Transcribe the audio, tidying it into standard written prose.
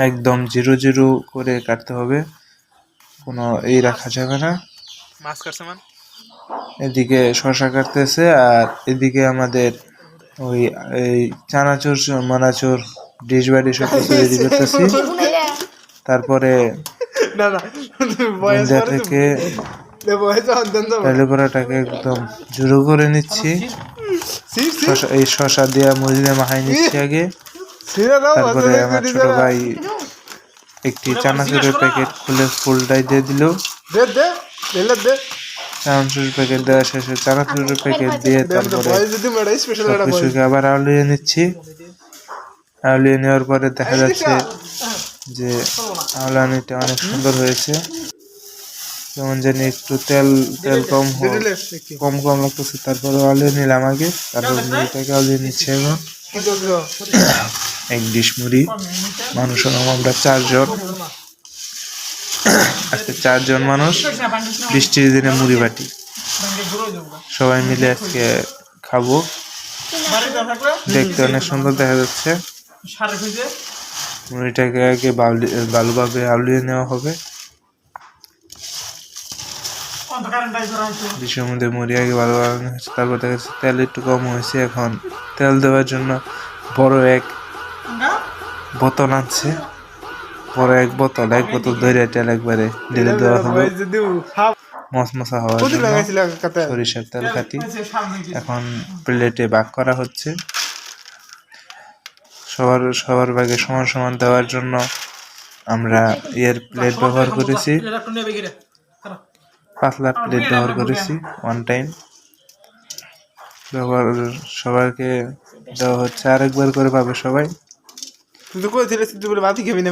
একদম zero zero করে কাটতে হবে, কোনো এই রাখা যাবে না। এদিকে শশা কাটতেছে আর এদিকে আমাদের ওই এই চানাচুর মানাচুর ডিশ বাড়ি সব কিছু রেডি করতেছি। তারপরে বুন্দা থেকে পরাটাকে একদম জুড়ো করে নিচ্ছি, এই শশা দিয়া মুড়িয়ে মাখাই নিচ্ছি আগে। তারপরে আমার ছোট ভাই একটি চানাচুরের প্যাকেট খুলে ফুলটাই দিয়ে দিল। চানাচুরের প্যাকেট দেওয়া শেষে চানাচুরের প্যাকেট দিয়ে তারপরে সবকিছুকে আবার আউলিয়ে নিচ্ছি। আউলিয়ে নেওয়ার পরে দেখা যাচ্ছে যে আউলানিটা অনেক সুন্দর হয়েছে। যেমন জানি একটু তেল কম কম লাগতেছে, তারপরে আউলিয়ে নিলাম আগে, তারপর মুড়িটাকে আউলিয়ে নিচ্ছি। এখন এক ডিশ মুড়ি, মানুষ আমরা 4 জন, আজকে 4 জন মানুষ, বৃষ্টির দিনে মুড়ি বাটি সবাই মিলে আজকে খাবো। দেখতে অনেক সুন্দর দেখা যাচ্ছে। মুড়িটাকে আগে ভালোভাবে আউলিয়ে নেওয়া হবে। ডিশের মধ্যে মুড়ি আগে ভালোভাবে, তারপর দেখা যাচ্ছে তেল একটু কম হয়েছে। এখন তেল দেওয়ার জন্য বড় এক বোতল আনছে, বড় এক বোতল ধরে তেল একবারে ঢেলে দেওয়া হবে মশমশা হওয়ার জন্য। সরিষার তেল খাটি এখন প্লেটে ভাগ করা হচ্ছে। সবার ভাগে সমান সমান দেওয়ার জন্য আমরা এর প্লেট ব্যবহার করেছি, পাতলা প্লেট ব্যবহার করেছি। ওয়ান টাইম ব্যবহার সবাইকে দেওয়া হচ্ছে, আরেকবার করে পাবে সবাই। তুই তো কইছিলিস তুই বলে ভাতই খাবি না।